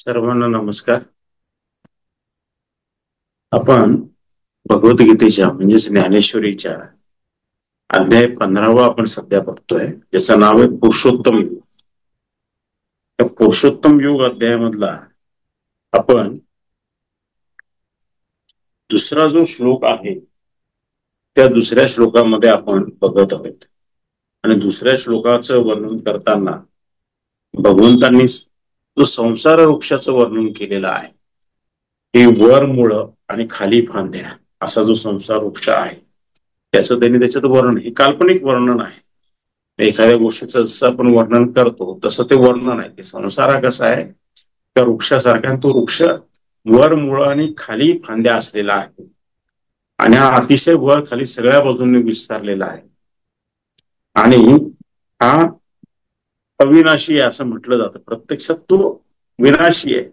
सर्वांना नमस्कार. आपण भगवद्गीतेच्या म्हणजेच ज्ञानेश्वरीच्या अध्याय 15वा आपण सध्या बघतोय, ज्याचं नाव आहे पुरुषोत्तम युग. त्या पुरुषोत्तम युग अध्यायामधला आपण दुसरा जो श्लोक आहे त्या दुसऱ्या श्लोकामध्ये आपण बघत आहोत. आणि दुसऱ्या श्लोकाचं वर्णन करताना भगवंतांनी जो संसार वृक्षाचं वर्णन केलेलं आहे, हे वर मुळं आणि खाली फांद्या असा जो संसार वृक्ष आहे त्याचं त्यांनी त्याच्यात वर्णन, हे काल्पनिक वर्णन आहे. एखाद्या गोष्टीचं जसं आपण वर्णन करतो तसं ते वर्णन आहे की संसार हा कसा आहे, त्या वृक्षासारखा. तो वृक्ष वर मुळं आणि खाली फांद्या असलेला आहे आणि हा अतिशय वर खाली सगळ्या बाजूंनी विस्तारलेला आहे. आणि हा अविनाशी आहे असं म्हटलं जातं. प्रत्यक्षात तो विनाशी आहे.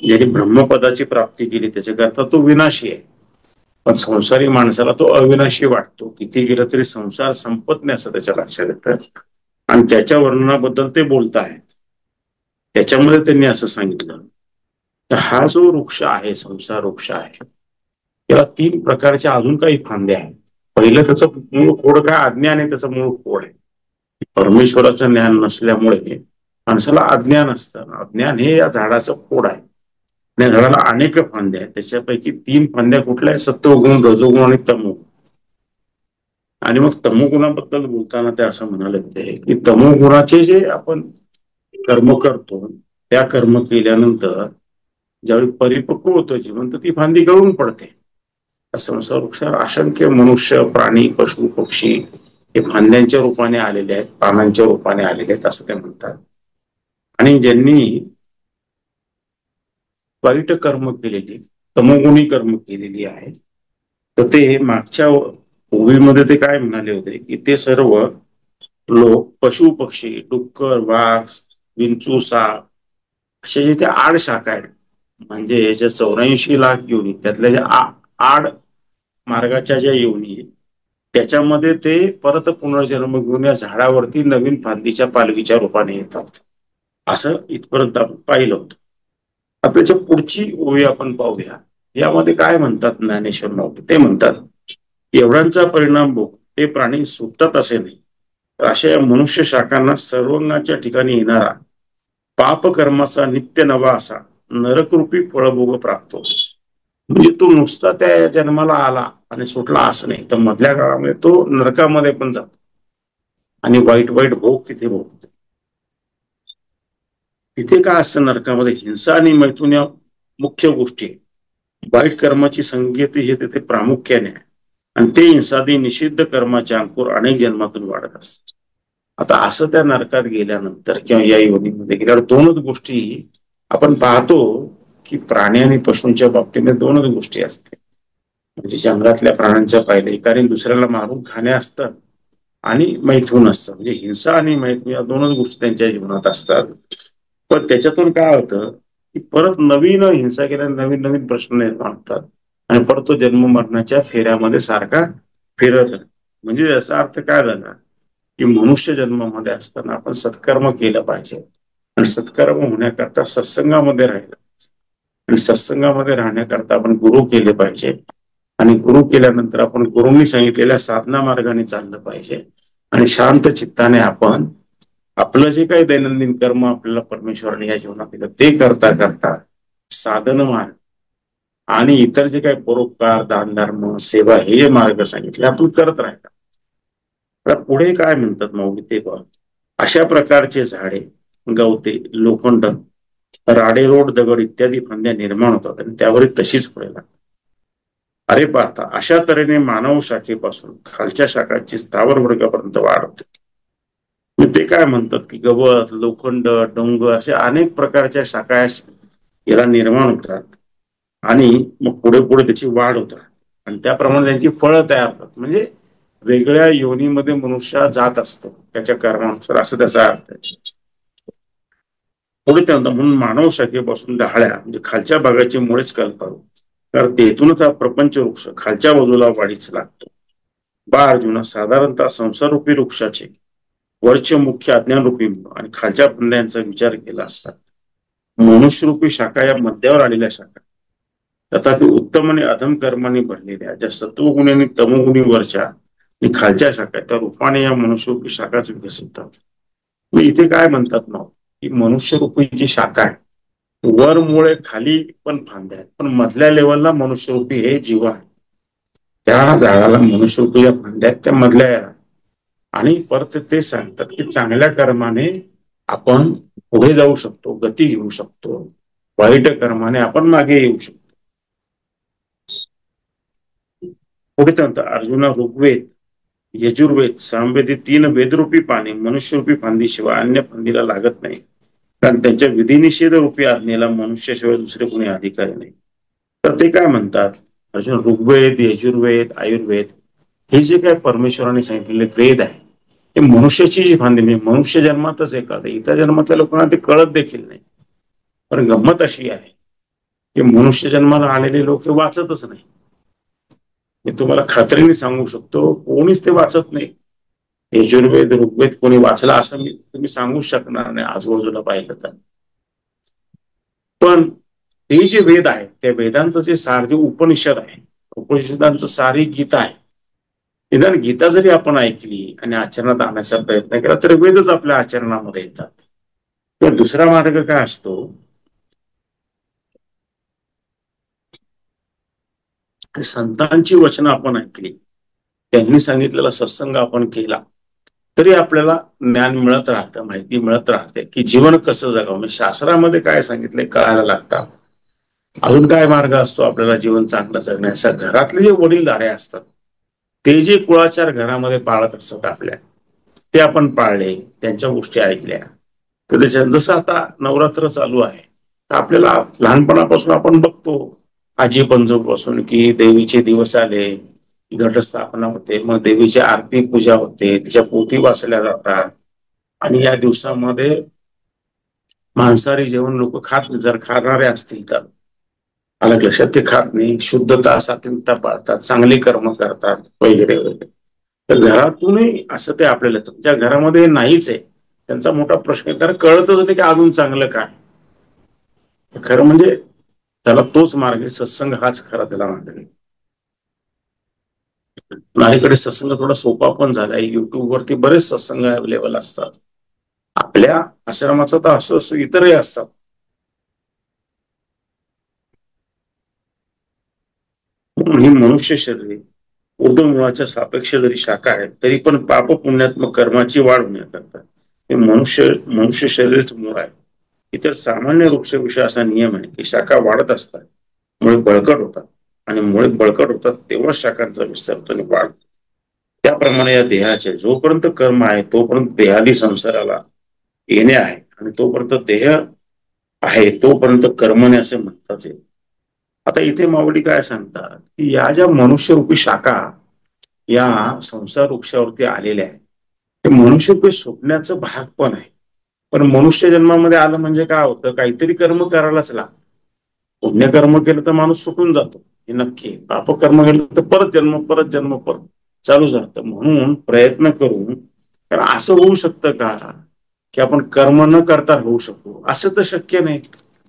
ज्याने ब्रह्मपदाची प्राप्ती केली त्याच्याकरता तो विनाशी आहे, पण संसारी माणसाला तो अविनाशी वाटतो. किती गेलं तरी संसार संपत नाही असं त्याच्या लक्षात येतं. आणि त्याच्या वर्णनाबद्दल ते बोलत आहेत. त्याच्यामध्ये त्यांनी असं सांगितलं तर हा जो वृक्ष आहे, संसार वृक्ष आहे, त्याला 3 प्रकारच्या अजून काही फांद्या आहेत. पहिलं त्याचं मूळ खोड काय, अज्ञान आहे. त्याचं मूळ खोड आहे. परमेश्वराचं ज्ञान नसल्यामुळे माणसाला अज्ञान असतं. अज्ञान हे या झाडाचं खोड आहे. या झाडाला अनेक फांद्या आहेत. त्याच्यापैकी 3 फांद्या कुठल्या आहेत, सत्वगुण, रजोगुण आणि तमोगुण. आणि मग तमोगुणाबद्दल बोलताना ते असं म्हणाले की तमोगुणाचे जे आपण कर्म करतो, त्या कर्म केल्यानंतर ज्यावेळी परिपक्व होतं जीवन तर ती फांदी गळून पडते. संसार वृक्षावर असंख्य मनुष्य, प्राणी, पशु, पक्षी हे फांद्यांच्या रूपाने आलेले आहेत, पानांच्या रूपाने आलेले आहेत असं ते म्हणतात. आणि ज्यांनी वाईट कर्म केलेली, तमोगुणी कर्म केलेली आहे, तर ते मागच्या ओळीमध्ये ते काय म्हणाले होते की ते सर्व लोक पशु पक्षी, डुक्कर, वाघ, विंचू, साप असे जे ते आड शाखा आहेत, म्हणजे याच्या 84 लाख योनी त्यातल्या ज्या आड मार्गाच्या ज्या योनी त्याच्यामध्ये ते परत पुनर्जन्म घेऊन या झाडावरती नवीन फांदीच्या पालवीच्या रूपाने येतात असं इथपर्यंत आपण पाहिलं होतं. आता त्याच्या पुढची ओळी आपण पाहूया. यामध्ये काय म्हणतात ज्ञानेश्वर माऊली, ते म्हणतात एवढ्यांचा परिणाम भोग ते प्राणी सुटतात असे नाही, तर अशा या मनुष्य शाखांना सर्वांगाच्या ठिकाणी येणारा पाप कर्माचा नित्य नवा असा नरकरूपी फळभोग प्राप्त होतो. म्हणजे तो नुसता त्या जन्माला आला आणि सुटला असं नाही, तर मधल्या काळामध्ये तो नरकामध्ये पण जातो आणि वाईट वाईट भोग तिथे भोगतो. तिथे काय असतं नरकामध्ये, हिंसा आणि मैथुन या मुख्य गोष्टी. वाईट कर्माची संगती हे तिथे प्रामुख्याने आहे आणि ते हिंसादी निषिद्ध कर्माचे अंकुर अनेक जन्मातून वाढत असतात. आता असं त्या नरकात गेल्यानंतर किंवा या योनीमध्ये गेल्यावर 2च गोष्टी आपण पाहतो की प्राणी आणि पशूंच्या बाबतीमध्ये 2च गोष्टी असतात. म्हणजे जंगलातल्या प्राण्यांच्या पाहिलं एकाने दुसऱ्याला मारून खाणे असतं आणि मैथुन असतं. म्हणजे हिंसा आणि मैथुन या 2च गोष्टी त्यांच्या जीवनात असतात. पण त्याच्यातून काय होतं की परत नवीन हिंसा केल्याने नवीन नवीन प्रश्न निर्माण होतात आणि परत तो जन्म मरणाच्या फेऱ्यामध्ये सारखा फिरत. म्हणजे याचा अर्थ काय झाला की मनुष्य जन्मामध्ये असताना आपण सत्कर्म केलं पाहिजे आणि सत्कर्म होण्याकरता सत्संगामध्ये राहिलं आणि सत्संगामध्ये राहण्याकरता आपण गुरु केले पाहिजे आणि गुरु केल्यानंतर आपण गुरुंनी सांगितलेल्या साधना मार्गाने चाललं पाहिजे आणि शांत चित्ताने आपण आपलं जे काही दैनंदिन कर्म आपल्याला परमेश्वराने या जीवनात दिलं ते करता करता साधन मार्ग आणि इतर जे काही परोपकार, दान धर्म, सेवा हे जे मार्ग सांगितले आपण करत राहिला. पुढे काय म्हणतात माऊली ते बघ. अशा प्रकारचे झाडे, गवते, लोखंड, राडेरोड, दगड इत्यादी फांद्या निर्माण होतात आणि त्यावर तशीच फळे लागतात. अरे पाहता अशा तऱ्हेने मानव शाखेपासून खालच्या शाखाची स्थावर वर्गापर्यंत वाढ होते. ते काय म्हणतात की गवत, लोखंड, डोंगर अशा अनेक प्रकारच्या शाखा याला निर्माण होतात आणि मग पुढे पुढे त्याची वाढ होतात आणि त्याप्रमाणे त्यांची फळं तयार होतात. म्हणजे वेगळ्या योनीमध्ये मनुष्य जात असतो त्याच्या कर्मानुसार असं त्याचा अर्थ आहे. पुढे त्यानंतर म्हणून मानव शाखेपासून डहाळ्या म्हणजे खालच्या भागाची मुळेच कल्पारू, कारण तेथूनच हा प्रपंच वृक्ष खालच्या बाजूला वाढीच लागतो. बा अर्जुना, साधारणतः संसाररूपी वृक्षाचे वरचे मुख्य अज्ञान रूपी आणि खालच्या फांद्यांचा विचार केला असता मनुष्यरूपी शाखा या मध्यावर आलेल्या शाखा, तथापि उत्तम आणि अधम कर्माने भरलेल्या ज्या सत्वगुणी आणि तमोगुणी वरच्या आणि खालच्या शाखा त्या रूपाने या मनुष्यरूपी शाखाच विकसित होतात. मी इथे काय म्हणतात ना की मनुष्यरूपी जी शाखा आहे वर मुळे खाली पण फांद्या आहेत, पण मधल्या लेवलला मनुष्यरूपी हे जीव आहे. त्या झाडाला मनुष्यरूपी या फांद्या त्या मधल्या, आणि परत ते सांगतात की चांगल्या कर्माने आपण पुढे जाऊ शकतो, गती घेऊ शकतो, वाईट कर्माने आपण मागे येऊ शकतो. पुढे म्हणतात अर्जुना ऋग्वेद, यजुर्वेद, सामवेद 3 वेदरूपी पाने मनुष्यरूपी फांदीशिवाय अन्य फांदीला लागत नाही, कारण त्यांच्या विधिनिषेध रूपी आज्ञेला मनुष्याशिवाय दुसरे कोणी अधिकारी नाही. तर ते काय म्हणतात अर्जुन, ऋग्वेद, यजुर्वेद, आयुर्वेद हे जे काय परमेश्वराने सांगितलेले वेद आहे ते मनुष्याची जी फांदी, म्हणजे मनुष्य जन्मातच आहे का, इतर जन्मातल्या लोकांना ते कळत देखील नाही. पण गंमत अशी आहे की मनुष्य जन्माला आलेले लोक ते वाचतच नाही. मी तुम्हाला खात्रीने सांगू शकतो कोणीच ते वाचत नाही. यजुर्वेद ऋग्वेद कोणी वाचला असं मी तुम्ही सांगू शकणार नाही आजूबाजूला पाहिलं तर. पण ते जे वेद आहे त्या वेदांचं जे सार जे उपनिषद आहे, उपनिषदांचं सारी गीता आहे. निदान गीता जरी आपण ऐकली आणि आचरणात आणण्याचा प्रयत्न केला तर वेदच आपल्या आचरणामध्ये येतात. तर दुसरा मार्ग काय असतो, संतांची वचनं आपण ऐकली, त्यांनी सांगितलेला सत्संग आपण केला तरी आपल्याला ज्ञान मिळत राहतं, माहिती मिळत राहते की जीवन कसं जगावं. म्हणजे शास्त्रामध्ये काय सांगितलंय कळायला लागतं. अजून काय मार्ग असतो आपल्याला जीवन चांगलं जगण्याचा, घरातले जे वडीलधारे असतात ते जे कुळाचार घरामध्ये पाळत असतात आपल्या, ते आपण पाळले, त्यांच्या गोष्टी ऐकल्या. तर त्याच्यात जसं आता नवरात्र चालू आहे तर आपल्याला लहानपणापासून आपण बघतो आजी पंजोपासून की देवीचे दिवस आले, घटस्थापना होते, मग देवीची आरती पूजा होते, तिच्या पोथी वाचल्या जातात, आणि या दिवसामध्ये मांसाहारी जेवण लोक खात, जर खाणारे असतील तर अलग लक्षात, ते खात नाही, शुद्धता सात्विकता पाळतात, चांगली कर्म करतात वगैरे वगैरे. तर घरातूनही असं ते आपल्याला, तुमच्या घरामध्ये नाहीच आहे त्यांचा मोठा प्रश्न आहे, कारण कळतच नाही की अजून चांगलं काय. खरं म्हणजे त्याला तोच मार्ग आहे, सत्संग हाच खरा त्याला मार्ग आहे. माझ्याकडे सत्संग थोडा सोपा पण झालाय, युट्यूब वरती बरेच सत्संग अवेलेबल असतात. आपल्या आश्रमाचा तर असं असो इतरही असतात. म्हणून ही मनुष्य शरीर ऊर्ध्वमुळाच्या सापेक्ष जरी शाखा आहे तरी पण पाप पुण्यात्मक कर्माची वाढ होण्याकरता हे मनुष्य शरीरच मूळ आहे. इतर सामान्य वृक्षविषयी असा नियम आहे की शाखा वाढत असतात, मुळे बळकट होतात, आणि मुळे बळकट होतात तेव्हा शाखांचा विस्तार होतो आणि वाढ. त्याप्रमाणे या देहाचे जोपर्यंत कर्म आहे तोपर्यंत देहादी संसाराला येणे आहे, आणि तोपर्यंत देह आहे तोपर्यंत कर्मने असे म्हणतात येईल. आता इथे माऊली काय सांगतात की या ज्या मनुष्यरूपी शाखा या संसार वृक्षावरती आलेल्या आहे ते मनुष्यरूपी सुटण्याचं भाग पण आहे. पण मनुष्य जन्मामध्ये आलं म्हणजे काय होतं, काहीतरी कर्म करायलाच लागतं. पुण्यकर्म केलं तर माणूस सुटून जातो हे नक्की, पापकर्म केलं तर परत जन्म परत जन्म परत चालूच राहतं. म्हणून प्रयत्न करून, कारण असं होऊ शकतं का की आपण कर्म न करता होऊ शकतो, असं तर शक्य नाही.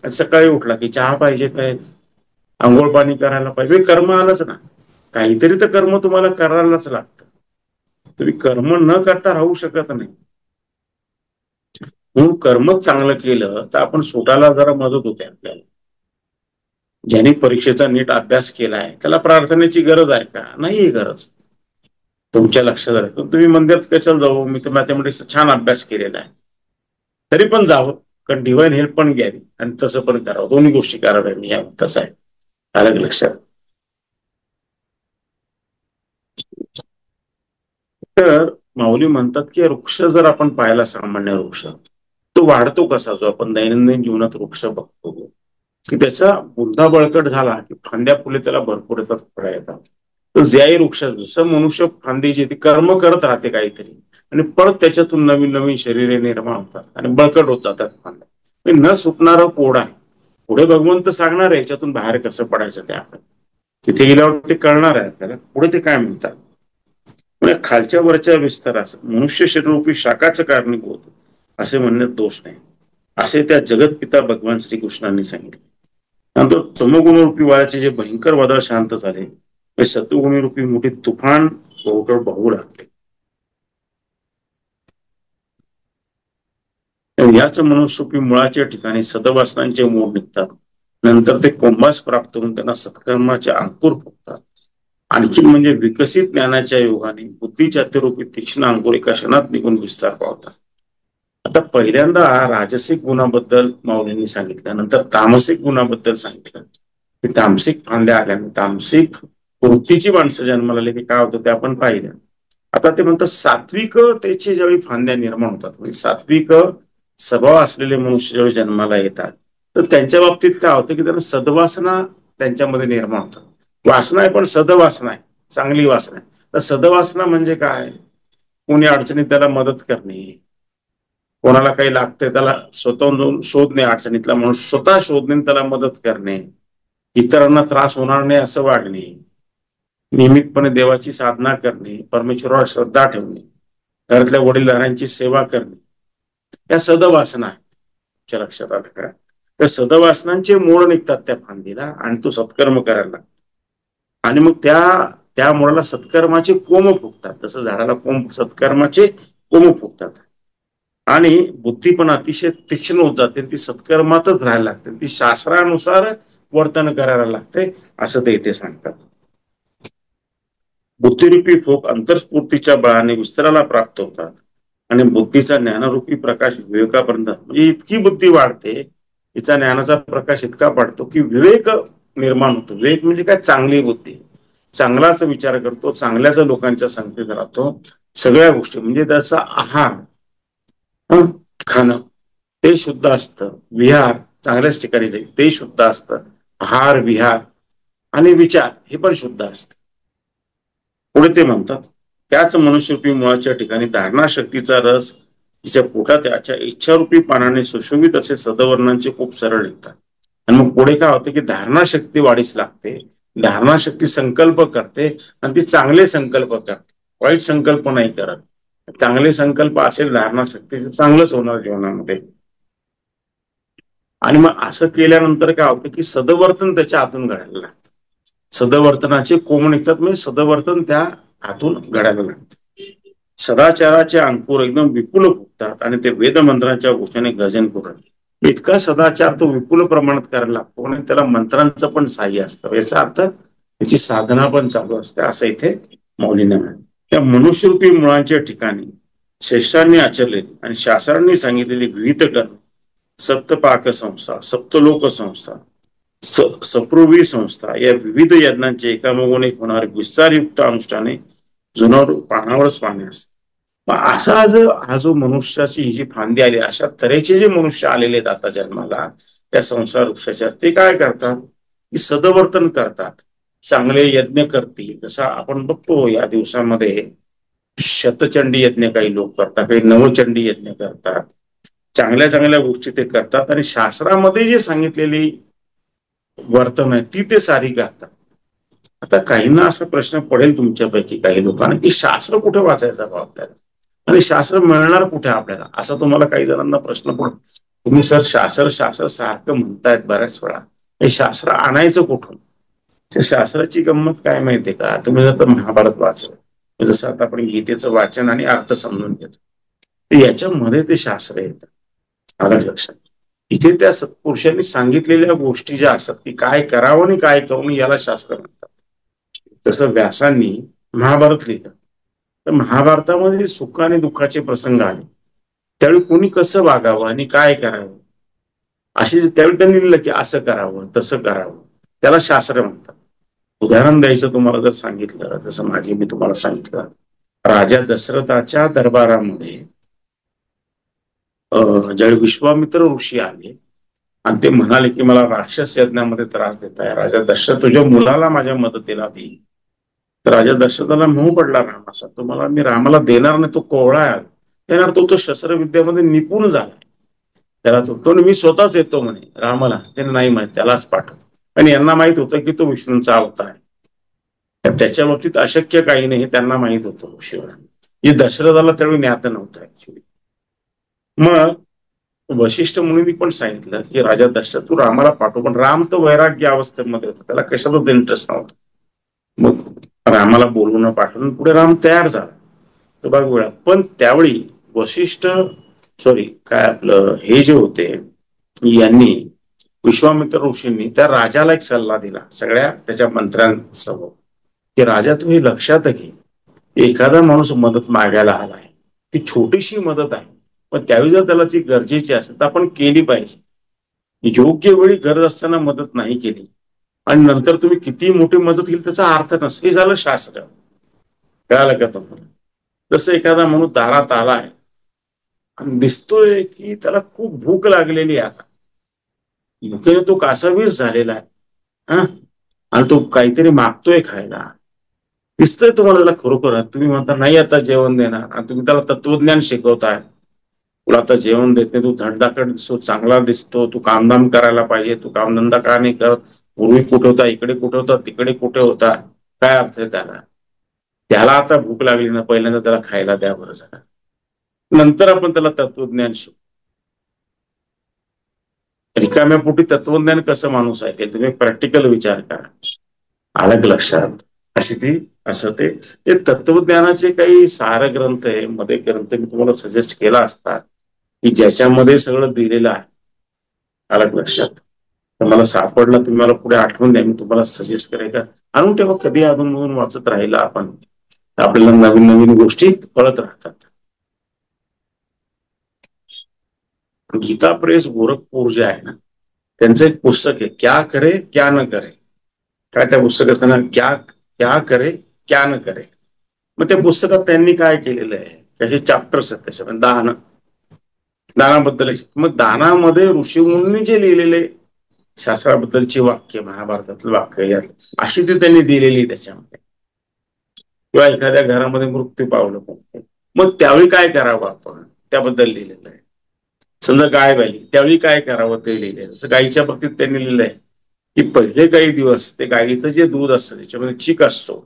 सकाळी उठला की चहा पाहिजे, काय आंघोळ पाणी करायला पाहिजे, कर्म आलंच ना, काहीतरी तर कर्म तुम्हाला करायलाच लागतं. तुम्ही कर्म न करता राहू शकत नाही. म्हणून कर्मच चांगलं केलं तर आपण सुटायला जरा मदत होते आपल्याला. ज्यांनी परीक्षेचा नीट अभ्यास केलाय त्याला प्रार्थनेची गरज आहे का, नाही गरज. तुमच्या लक्षात आलं तर तुम्ही मंदिरात कशाला जाऊ, मी तर मॅथमॅटिक्सचा छान अभ्यास केलेला आहे, तरी पण जावं, कारण डिवाइन हेल्प पण घ्यावी आणि तसं पण करावं, दोन्ही गोष्टी कराव्या. मी तसं आहे, अलग लक्षात. तर माऊली म्हणतात की वृक्ष जर आपण पाहिला, सामान्य वृक्ष तो वाढतो कसा, जो आपण दैनंदिन जीवनात वृक्ष बघतो की त्याचा बुंदा बळकट झाला की फांद्या फुले त्याला भरपूर येतात, फळं येतात. तर ज्याही वृक्ष, जसं मनुष्य फांदी जी ती कर्म करत राहते काहीतरी, आणि परत त्याच्यातून नवीन नवीन शरीरे निर्माण होतात आणि बळकट होत जातात फांद्या. न सुटणारा कोड आहे, पुढे भगवंत सांगणार आहे याच्यातून बाहेर कसं पडायचं ते आपण तिथे गेल्यावर ते कळणार आहे आपल्याला. पुढे ते काय म्हणतात, म्हणजे खालच्या वरच्या विस्तारास मनुष्य शरीरूपी शाखाचं कारणीभूत असे म्हणण्यात दोष नाही. असे त्या जगतपिता भगवान श्रीकृष्णांनी सांगितले. नंतर तमोगुणरूपी वाऱ्याचे जे भयंकर वादळ शांत झाले, ते सत्वगुणरूपी मोठे तुफान वाहू लागले. याच मनुष्यरूपी मुळाच्या ठिकाणी सदवासनांचे मोड निघतात. नंतर ते कोंबास प्राप्त होऊन त्यांना सत्कर्माचे अंकुर फुटतात. आणखी म्हणजे विकसित ज्ञानाच्या योगाने बुद्धीच्या रूपी तीक्ष्ण अंकुर एका क्षणात निघून विस्तार पावतात. आता पहिल्यांदा राजसिक गुणाबद्दल माऊलींनी सांगितलं, नंतर तामसिक गुणाबद्दल सांगितलं की तामसिक फांद्या आल्या, तामसिक वृत्तीची माणसं जन्माला आली की काय होतं ते आपण पाहिलं. आता ते म्हणतात सात्विक त्याची ज्यावेळी फांद्या निर्माण होतात, म्हणजे सात्विक स्वभाव असलेले मनुष्य ज्यावेळी जन्माला येतात तर त्यांच्या बाबतीत काय होतं की त्यांना सद्वासना त्यांच्यामध्ये निर्माण होतात. वासना आहे पण सदवासना आहे, चांगली वासना आहे. तर सदवासना म्हणजे काय? कोणी अडचणीत त्याला मदत करणे, कोणाला काही लागतंय त्याला स्वतःहून जाऊन शोधणे, अडचणीतला माणूस स्वतः शोधणे त्याला मदत करणे, इतरांना त्रास होणार नाही असं वागणे, नियमितपणे देवाची साधना करणे, परमेश्वरावर श्रद्धा ठेवणे, घरातल्या वडीलधाऱ्यांची सेवा करणे, या सदवासना आहे. लक्षात आलं का? त्या सदवासनांचे मोड निघतात त्या फांदीला आणि तो सत्कर्म करायला लागतो. आणि मग त्या मुळाला सत्कर्माचे कोंब फुगतात. तसं झाडाला कोंब सत्कर्माचे कोंब फुगतात आणि बुद्धी पण अतिशय तीक्ष्ण होत जाते, ती सत्कर्मातच राहायला लागते, ती शास्त्रानुसार वर्तन करायला लागते, असं ते इथे सांगतात. बुद्धिरूपी फोक अंतरस्फूर्तीच्या बळाने विस्ताराला प्राप्त होतात आणि बुद्धीचा ज्ञानरूपी प्रकाश विवेकापर्यंत, म्हणजे इतकी बुद्धी वाढते, तिचा ज्ञानाचा प्रकाश इतका पडतो की विवेक निर्माण होतो. विवेक म्हणजे काय? चांगली बुद्धी, चांगलाच विचार करतो, चांगल्याच लोकांच्या संगतीत राहतो, सगळ्या गोष्टी म्हणजे त्याचा आहार खाणं ते शुद्ध असतं, विहार चांगल्याच ठिकाणी जाईल ते शुद्ध असतं, आहार विहार आणि विचार हे पण शुद्ध असतं. पुढे ते म्हणतात त्याच मनुष्यरूपी मुळाच्या ठिकाणी धारणा शक्तीचा रस तिच्या पोटात त्याच्या इच्छारूपी पानाने सुशोभित असे सदवर्णांचे खूप सरळ निघतात. आणि मग पुढे काय होतं की धारणा शक्ती वाढीस लागते, धारणा शक्ती संकल्प करते आणि ती चांगले संकल्प करते, वाईट संकल्प नाही करत. चांगले संकल्प असेल धारणा शक्ती, चांगलंच होणार जीवनामध्ये. आणि मग असं केल्यानंतर काय होतं की सदवर्तन त्याच्या हातून घडायला लागतं. सदवर्तनाचे कोंब निघतात, म्हणजे सदवर्तन त्या हातून घडायला लागतं. सदाचाराचे अंकुर एकदम विपुल फुटतात आणि ते वेद मंत्रांच्या घोषणे गर्जन करून इतका सदाचार तो विपुल प्रमाणात करायला लागतो आणि त्याला मंत्रांचं पण सहाय्य असतं. याचा अर्थ त्याची साधना पण चालू असते, असं इथे मौलीने म्हणतात. त्या मनुष्यरूपी मुळांच्या ठिकाणी श्रेष्ठांनी आचरलेली आणि शास्त्रांनी सांगितलेली विविध कर्म, सप्तपाक संस्था, सप्तलोक संस्था, सप्रूवी संस्था, या विविध यज्ञांचे एकामागून एक होणारे विस्तारयुक्त अनुष्ठाने जुनावर पानावरच पाणी असते. असा हा जो मनुष्याची ही जी फांदी आली, अशा तऱ्हेचे जे मनुष्य आलेले आहेत आता जन्माला त्या संसार वृक्षाच्या, ते काय करतात की सदवर्तन करतात, चांगले यज्ञ करतील. जसा आपण बघतो या दिवसामध्ये शतचंडी यज्ञ काही लोक करतात, काही नवचंडी यज्ञ करतात, चांगल्या चांगल्या गोष्टी ते करतात आणि शास्त्रामध्ये जे सांगितलेली वर्तन आहे ती ते सारी करतात. आता काहींना असा प्रश्न पडेल तुमच्यापैकी काही लोकांना की शास्त्र कुठे वाचायचं बा आपल्याला आणि शास्त्र मिळणार कुठे आपल्याला, असा तुम्हाला काही जणांना प्रश्न पडतो. तुम्ही सर शास्त्र शास्त्र सारखं म्हणतायत बऱ्याच वेळा, हे शास्त्र आणायचं कुठून? त्या शास्त्राची गंमत काय माहितीये का? तुम्ही जर महाभारत वाचलं, जसं आता आपण गीतेचं वाचन आणि अर्थ समजून घेतो, तर याच्यामध्ये ते शास्त्र येतं. आलं लक्षात? इथे त्या सत्पुरुषांनी सांगितलेल्या गोष्टी ज्या असतात की काय करावं आणि काय करू नये याला शास्त्र म्हणतात. तसं व्यासांनी महाभारत लिहिलं, तर महाभारतामध्ये सुख आणि दुःखाचे प्रसंग आले, त्यावेळी कोणी कसं वागावं आणि काय करावं असे त्यावेळी त्यांनी लिहिलं की असं करावं तसं करावं, त्याला शास्त्र म्हणतात. उदाहरण द्यायचं तुम्हाला जर सांगितलं, जसं माझे मी तुम्हाला सांगितलं, राजा दशरथाच्या दरबारामध्ये ज्यावेळी विश्वामित्र ऋषी आले आणि ते म्हणाले की मला राक्षस यज्ञामध्ये त्रास देत आहे, राजा दशरथ तुझ्या मुलाला माझ्या मदतीला दे. तर राजा दशरथाला मोह पडला रामाचा, तो मला मी रामाला देणार नाही, तो कोवळा आहे, देणार तो शस्त्रविद्यामध्ये निपुण झालाय, त्याला तो मी स्वतःच येतो म्हणे रामाला. त्याने नाही माहित, त्यालाच पाठव. आणि यांना माहित होतं की तो विष्णूंचा अवतार आहे, त्याच्या बाबतीत अशक्य काही नाही हे त्यांना माहित होतं शिवाय, जे दशरथाला त्यावेळी ज्ञात नव्हतं ऍक्च्युली. मग वशिष्ठ मुनींनी पण सांगितलं की राजा दशरथ तू रामाला पाठव, पण राम तर वैराग्य अवस्थेमध्ये होता, त्याला कशातच इंटरेस्ट नव्हता. मग रामाला बोलवून पाठवून पुढे राम तयार झाला. तर बघ वेळा, पण त्यावेळी वशिष्ठ सॉरी काय आपलं हे जे होते यांनी विश्वामित्र ऋषींनी त्या राजाला एक सल्ला दिला सगळ्या त्याच्या मंत्र्यांसमोर की राजा तुम्ही लक्षात घे, एखादा माणूस मदत मागायला आलाय, ती छोटीशी मदत आहे, पण त्यावेळी जर त्याला ती गरजेची असेल तर आपण केली पाहिजे. योग्य वेळी गरज असताना मदत नाही केली आणि नंतर तुम्ही किती मोठी मदत केली त्याचा अर्थ नसतो. हे झालं शास्त्र. कळालं का तुम्हाला? जसं एखादा माणूस दारात आलाय आणि दिसतोय की त्याला खूप भूक लागलेली आहे, आता भुकेने तो कासावीस झालेला आहे हा, आणि तो काहीतरी मागतोय खायला, दिसतंय तुम्हाला त्याला खरोखर, तुम्ही म्हणता नाही आता जेवण देणार आणि तुम्ही त्याला तत्वज्ञान शिकवताय, तुला आता जेवण देत नाही, तू धडधाकड दिसतो, चांगला दिसतो, तू कामधाम करायला पाहिजे, तू कामधंदा का नाही करत, पूर्वी कुठे होता, इकडे कुठे होता, तिकडे कुठे होता, काय अर्थ आहे त्याला? त्याला आता भूक लागली ना, पहिल्यांदा त्याला खायला द्या बरं जरा, नंतर आपण त्याला तत्वज्ञान शिकू. रिकाम्या पोटी तत्वज्ञान कसं माणूस आहे तुम्ही प्रॅक्टिकल विचार करा. अलग लक्षात अशी ती असं ते तत्वज्ञानाचे काही सार ग्रंथ आहे, मध्ये ग्रंथ मी तुम्हाला सजेस्ट केला असता की ज्याच्यामध्ये सगळं दिलेलं आहे. अलग लक्षात तर मला सापडला, तुम्ही मला पुढे आठवून द्या, मी तुम्हाला सजेस्ट करेल का आणून तेव्हा कधी अधूनमधून वाचत राहिला आपण, आपल्याला नवीन नवीन गोष्टी कळत राहतात. गीता प्रेस गोरखपूर जे आहे ना, त्यांचं एक पुस्तक आहे क्या करे क्या न करे. काय त्या पुस्तकात असताना क्या क्या करे क्या न करे. मग त्या पुस्तकात त्यांनी काय केलेलं आहे, त्याचे चॅप्टर्स आहेत त्याच्यामध्ये दानाबद्दल. मग दानामध्ये ऋषीमुनी जे लिहिलेले शास्त्राबद्दलची वाक्य, महाभारतातलं वाक्य अशी ती त्यांनी दिलेली त्याच्यामध्ये. किंवा एखाद्या घरामध्ये मृत्यू पावलं पाहिजे, मग त्यावेळी काय करावं आपण त्याबद्दल लिहिलेलं आहे. समजा गाय व्हायली त्यावेळी काय करावं ते लिहिलंय. जसं गायीच्या बाबतीत त्यांनी लिहिलंय की पहिले काही दिवस ते गायीचं जे दूध असतं त्याच्यामध्ये चीक असतो,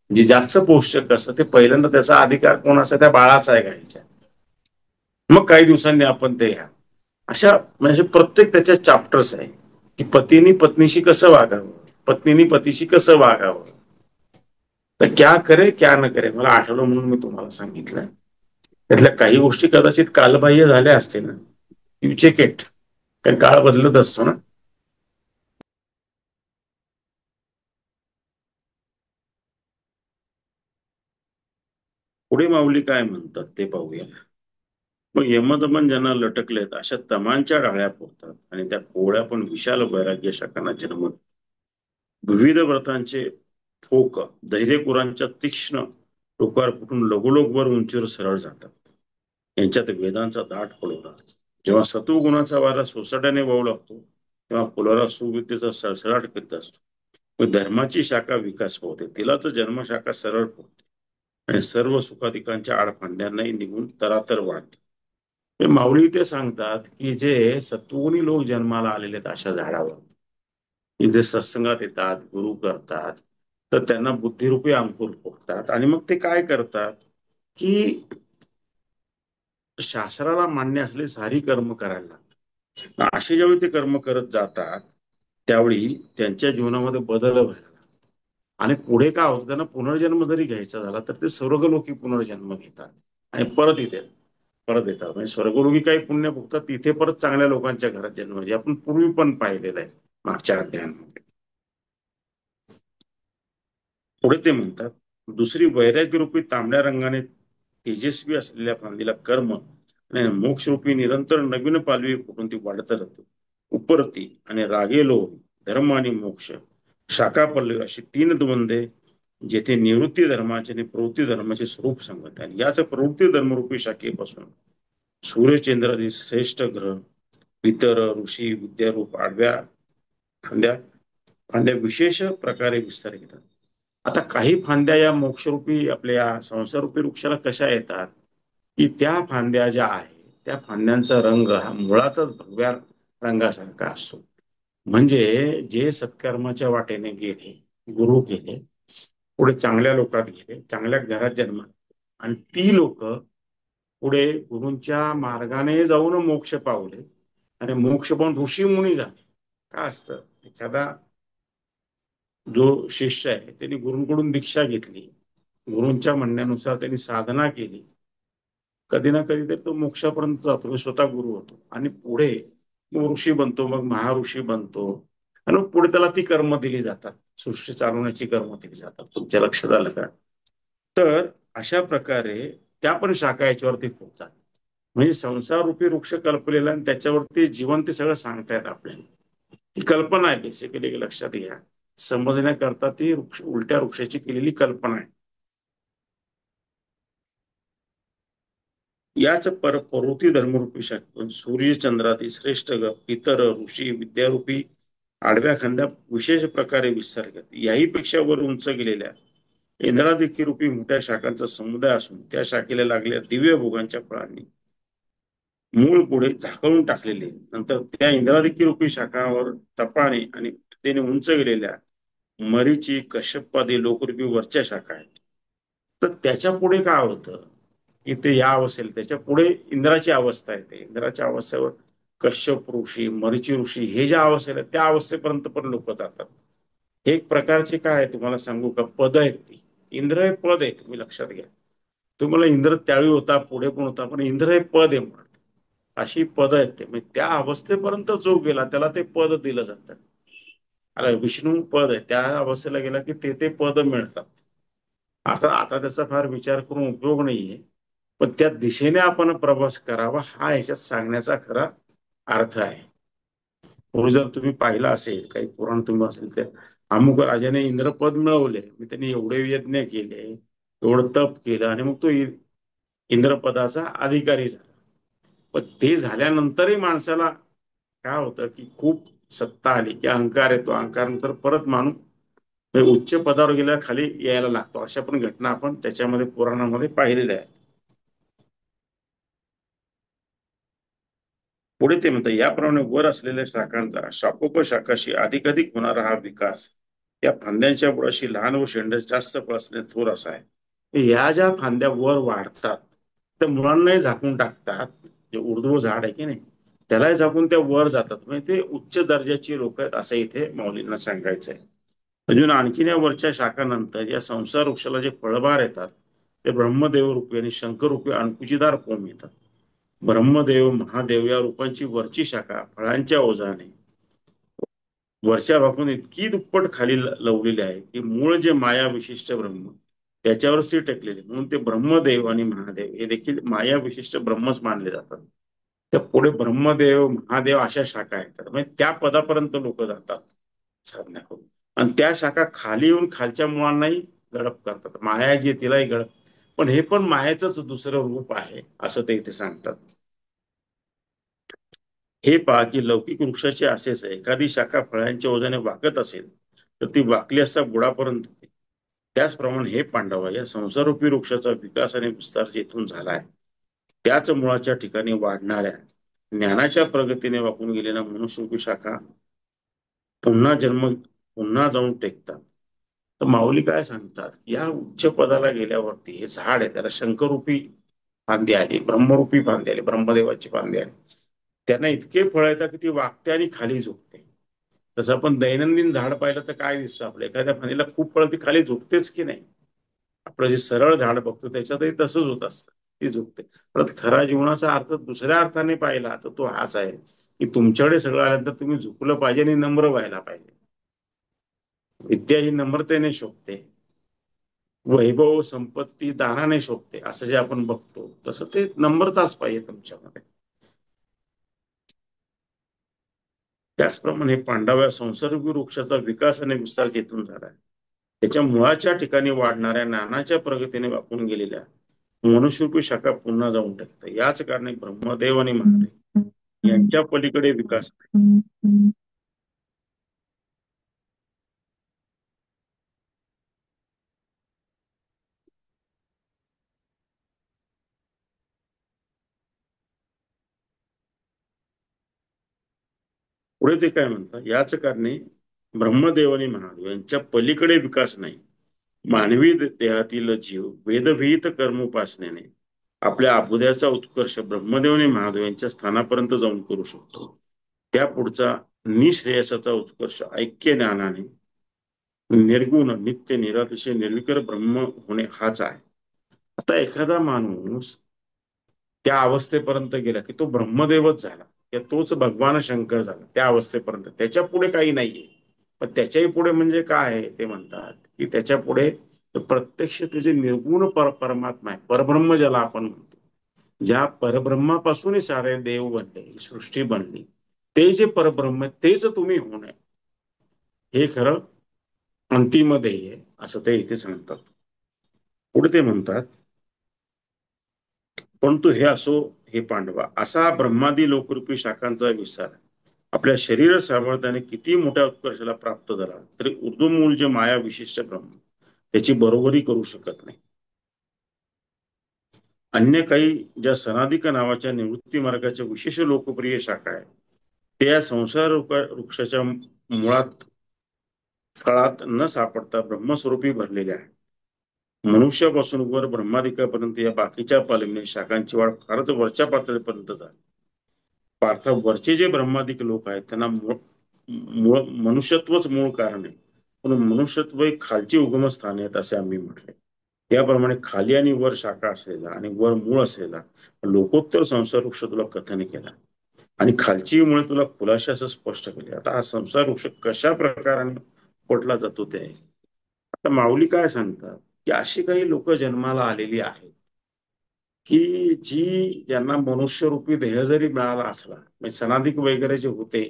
जे जास्त पौष्टिक असतं ते पहिल्यांदा त्याचा अधिकार कोण असतो, त्या बाळाचा आहे गायीच्या. मग काही दिवसांनी आपण ते घ्या. अशा म्हणजे प्रत्येक त्याच्या चॅप्टर्स आहे की पतीने पत्नीशी कसं वागावं, पत्नीने पतीशी कसं वागावं. तर क्या करे क्या न करे मला आठवलं म्हणून मी तुम्हाला सांगितलं. त्यातल्या काही गोष्टी कदाचित कालबाह्य झाल्या असतील ना, यू चेक इट, कारण काळ बदलत असतो ना. पुढे माऊली काय म्हणतात ते पाहूया. मग यमदमन ज्यांना लटकलेत अशा तमांच्या डाळ्या फोडतात आणि त्या कोवळ्या पण विशाल वैराग्य शाखांना जन्म, विविध व्रतांचे ठोक धैर्यकुरांच्या तीक्ष्ण टोकार फुटून लघुलोक वर उंचीवर सरळ जातात. यांच्यात वेदांचा दाट फुलवला. जेव्हा सत्वगुणाचा वारा सोसाट्याने वाहू लागतो तेव्हा फुलोरा सुविद्येचा सळसळाट करीत असतो. धर्माची शाखा विकास पावते, तिलाच जन्मशाखा सरळ पोहते आणि सर्व सुखाधिकांच्या आडफांड्यांनाही निघून तरातर वाढते. माऊली ते सांगतात की जे सत्वगुणी लोक जन्माला आलेले आहेत अशा झाडावर, की जे सत्संगात येतात, गुरु करतात, तर त्यांना बुद्धिरूपी अंकुर फुटतात आणि मग ते काय करतात की शास्त्राला मान्य असले सारी कर्म करायला लागतात. असे ज्यावेळी ते कर्म करत जातात त्यावेळी त्यांच्या जीवनामध्ये बदल व्हायला लागतात. आणि पुढे काय होतं, त्यांना पुनर्जन्म जरी घ्यायचा झाला तर ते स्वर्गलोकी पुनर्जन्म घेतात आणि परत इथे परत येतात. म्हणजे स्वर्गलोकी काही पुण्य भोगतात, तिथे परत चांगल्या लोकांच्या घरात जन्म, म्हणजे आपण पूर्वी पण पाहिलेलं आहे मागच्या अध्यायांमध्ये. पुढे ते म्हणतात दुसरी वैराग्यरूपी तांबड्या रंगाने तेजस्वी असलेल्या फांदीला कर्म आणि मोक्षरूपी निरंतर नवीन पालवी फुटून ती वाढत राहते. उपरती आणि रागेलो धर्म आणि मोक्ष शाखा पल्लवी अशी तीन द्वंद्वे जेथे निवृत्ती धर्माचे आणि प्रवृत्ती धर्माचे स्वरूप सांगत आहे. याच प्रवृत्ती धर्मरूपी शाखेपासून सूर्यचंद्रादी श्रेष्ठ ग्रह पितर ऋषी विद्यारूप आडव्या फांद्या फांद्या विशेष प्रकारे विस्तार घेतात. आता काही फांद्या या मोक्षरूपी आपल्या संसारूपी वृक्षाला कशा येतात की त्या फांद्या ज्या आहेत त्या फांद्यांचा रंग हा मुळातच भगव्या रंगासारखा असतो. म्हणजे जे सत्कर्माच्या वाटेने गेले, गुरु गेले, पुढे चांगल्या लोकात गेले, चांगल्या घरात जन्म, आणि ती लोक पुढे गुरूंच्या मार्गाने जाऊन मोक्ष पावले आणि मोक्ष पण ऋषी मुनी झाले. का असतं, एखादा जो शिष्य आहे त्यांनी गुरूंकडून दीक्षा घेतली, गुरूंच्या म्हणण्यानुसार त्यांनी साधना केली, कधी ना कधी तर तो मोक्षापर्यंत जातो, स्वतः गुरु होतो आणि पुढे मग ऋषी बनतो, मग महाऋषी बनतो आणि मग पुढे त्याला ती कर्म दिली जातात, सृष्टी चालवण्याची कर्म दिली जातात. तुमच्या लक्षात आलं का? तर अशा प्रकारे त्या पण शाखा याच्यावरती होतात. म्हणजे संसार रूपी वृक्ष कल्पलेला आणि त्याच्यावरती जीवन ते सगळं सांगतायत आपल्याला. ती कल्पना आहे बेसिकली, लक्षात घ्या. समजण्याकरता ती उलट्या वृक्षाची केलेली कल्पना आहे. याच प्रवृत्ती धर्मरूपी शाखेतून सूर्य चंद्राती श्रेष्ठ इतर ऋषी विद्यारूपी आडव्या खांद्या विशेष प्रकारे विस्तार करते. याही पेक्षा वर उंच गेलेल्या इंद्रादिकी रूपी मोठ्या शाखांचा समुदाय असून त्या शाखेला लागलेल्या दिव्य भोगांच्या फळांनी मूळ पुढे झाकळून टाकलेले, नंतर त्या इंद्रादिकी रूपी शाखावर तपाने आणि त्याने उंच गेलेल्या मरीची कश्यपादी लोकरूपी वरच्या शाखा आहेत. तर त्याच्या पुढे काय होतं की ते या अवस्थेला, त्याच्या पुढे इंद्राची अवस्था येते. इंद्राच्या अवस्थेवर कश्यप ऋषी, मरीची ऋषी हे ज्या अवस्थेला त्या अवस्थेपर्यंत पण लोक जातात. हे एक प्रकारचे काय आहे तुम्हाला सांगू का, पद आहेत ती. इंद्र हे पद आहे, तुम्ही लक्षात घ्या. तुम्हाला इंद्र त्यावेळी होता, पुढे पण होता, पण इंद्र हे पद आहे म्हणत. अशी पद आहेत ते, म्हणजे त्या अवस्थेपर्यंत जो गेला त्याला ते पद दिलं जातं. अरे विष्णू पद आहे, त्या अवस्थेला गेला की ते पद मिळतात. आता आता त्याचा फार विचार करून उपयोग नाहीये, पण त्या दिशेने आपण प्रवास करावा हा याच्यात सांगण्याचा खरा अर्थ आहे. पूर्वी जर तुम्ही पाहिलं असेल, काही पुराण तुम्ही असेल तर अमुक राजाने इंद्रपद मिळवले, त्यांनी एवढे यज्ञ केले, एवढं तप केलं आणि मग तो इंद्रपदाचा अधिकारी झाला. पण ते झाल्यानंतरही माणसाला काय होतं की खूप सत्ता आली की अहंकार येतो, अहंकारानंतर परत माणूस उच्च पदावर गेल्या खाली यायला लागतो. अशा पण घटना आपण त्याच्यामध्ये पुराणामध्ये पाहिलेल्या आहेत. पुढे ते म्हणतात, याप्रमाणे वर असलेल्या शाखांचा शाखोपशाखाशी अधिकाधिक होणारा हा विकास या फांद्यांच्या बुडाशी लहान व शेंड जास्त असणे थोर असा आहे. या ज्या फांद्या वर वाढतात त्या मुळांनाही झाकून टाकतात. जे उर्ध्व झाड आहे की नाही त्यालाही झाकून त्या वर जातात, म्हणजे ते उच्च दर्जाची लोक आहेत असं इथे माऊलींना सांगायचंय. अजून आणखीन या वरच्या शाखानंतर या संसार वृक्षाला जे फळभार येतात ते ब्रह्मदेव रूपी आणि शंकर रूपी अणकुचीदार कोंब येतात. ब्रह्मदेव महादेव या रूपांची वरची शाखा फळांच्या ओझाने वरच्या भागातून इतकी दुप्पट खाली लवलेली आहे की मूळ जे माया विशिष्ट ब्रह्म त्याच्यावरच ती टेकलेली, म्हणून ते ब्रह्मदेव आणि महादेव हे देखील माया विशिष्ट ब्रह्मच मानले जातात. त्या पुढे ब्रह्मदेव महादेव अशा शाखा आहेत, म्हणजे त्या पदापर्यंत लोक जातात साधना करून. आणि त्या शाखा खाली येऊन खालच्या मुळांनाही गडप करतात. माया जी तिलाही गडप, पण हे पण मायाचंच दुसरं रूप आहे असं ते इथे सांगतात. हे पहा की लौकिक वृक्षाची असेच आहे, एखादी शाखा फळांच्या ओझाने वाकत असेल तर ती वाकली असता बुडापर्यंत. त्याचप्रमाणे हे पांडवा, या संसारूपी वृक्षाचा विकास आणि विस्तार जेथून झालाय त्याच मुळाच्या ठिकाणी वाढणाऱ्या ज्ञानाच्या प्रगतीने वाकून गेलेल्या मनुष्यरूपी शाखा पुन्हा पुन्हा जाऊन टेकतात. तर माऊली काय सांगतात, या उच्च पदाला गेल्यावरती हे झाड आहे त्याला शंकरूपी फांदी आली, ब्रह्मरूपी फांदी आली, ब्रह्मदेवाची फांदी आली. त्यांना इतके फळ येतात की ती वागते आणि खाली झुकते. तसं आपण दैनंदिन झाड पाहिलं तर काय दिसतं, आपल्या एखाद्या फांदीला खूप फळ ती खाली झुकतेच की नाही. आपलं जे सरळ झाड बघतो त्याच्यातही तसंच होत असतं, ती झुकते. परत खरा जीवनाचा अर्थ दुसऱ्या अर्थाने पाहिला तर तो हाच आहे की तुमच्याकडे सगळं आल्यानंतर तुम्ही झुकलं पाहिजे आणि नम्र व्हायला पाहिजे. विद्या ही नम्रतेने शोभते, वैभव संपत्ती दानाने शोभते, असं जे आपण बघतो तसं ते नम्रताच पाहिजे तुमच्यामध्ये. त्याचप्रमाणे पांडव्या संसर्ग वृक्षाचा विकास आणि विस्तार जेथून झाला त्याच्या मुळाच्या ठिकाणी वाढणाऱ्या ज्ञानाच्या प्रगतीने वापून गेलेल्या मनुष्यरूपी शाखा पुन्हा जाऊन टाकतात. याच कारणे ब्रह्मदेव आणि महादेव यांच्या पलीकडे विकास पुढे ते काय म्हणतात, याच कारणे ब्रह्मदेव आणि महादेव यांच्या पलीकडे विकास नाही. मानवी देहातील जीव वेदविहित कर्मोपासनेने आपल्या अभुदयाचा उत्कर्ष ब्रह्मदेव आणि महादेव यांच्या स्थानापर्यंत जाऊन करू शकतो. त्या पुढचा निश्रेयसाचा उत्कर्ष ऐक्य ज्ञानाने निर्गुण नित्य निरातिशय निर्विकार ब्रह्म होणे हाच आहे. आता एखादा माणूस त्या अवस्थेपर्यंत गेला की तो ब्रह्मदेवच झाला, तोच भगवान शंकर झाला त्या अवस्थेपर्यंत. त्याच्या पुढे काही नाहीये. पण त्याच्याही पुढे म्हणजे काय आहे ते म्हणतात की त्याच्या पुढे प्रत्यक्ष त्याचे निर्गुण परमात्मा आहे, परब्रह्म ज्याला आपण म्हणतो. ज्या परब्रह्मापासूनच सारे देव बनले, सृष्टी बनली, ते जे परब्रह्म तेच तुम्ही होणे, हे खरं अंतिम ध्येय असं ते इथे सांगतात. पुढे ते म्हणतात, परंतु हे असो हे पांडवा, असा ब्रह्मादी लोकरूपी शाखांचा विस्तार आपल्या शरीर सामर्थ्याने किती मोठ्या उत्कर्षाला प्राप्त झाला तरी ऊर्ध्वमूल जे माया विशिष्ट ब्रह्म त्याची बरोबरी करू शकत नाही. अन्य काही ज्या सनादिक नावाच्या निवृत्ती मार्गाच्या विशेष लोकप्रिय शाखा आहेत, त्या संसार वृक्षाच्या मुळात फळात न सापडता ब्रह्मस्वरूपी भरलेल्या आहेत. मनुष्यापासून वर ब्रह्मादिकापर्यंत या बाकीच्या पालवणी शाखांची वाढ फारच वरच्या पातळीपर्यंत झाली. पार्थ वरचे जे ब्रह्मादिक लोक आहेत त्यांना मूळ मनुष्यत्वच मूळ कारण आहे, पण मनुष्यत्व एक खालची उगमस्थान आहेत असे आम्ही म्हटले. याप्रमाणे खाली आणि वर शाखा असलेला आणि वर मूळ असलेला लोकोत्तर संसार वृक्ष तुला कथन केला आणि खालची मुळे तुला खुलाशा असं स्पष्ट केले. आता हा संसार वृक्ष कशा प्रकाराने पटला जातो ते आहे. आता माऊली काय सांगतात की अशी काही लोक जन्माला आलेली आहेत की ज्यांना मनुष्यरूपी देह जरी मिळाला असला, म्हणजे सनादिक वगैरे जे होते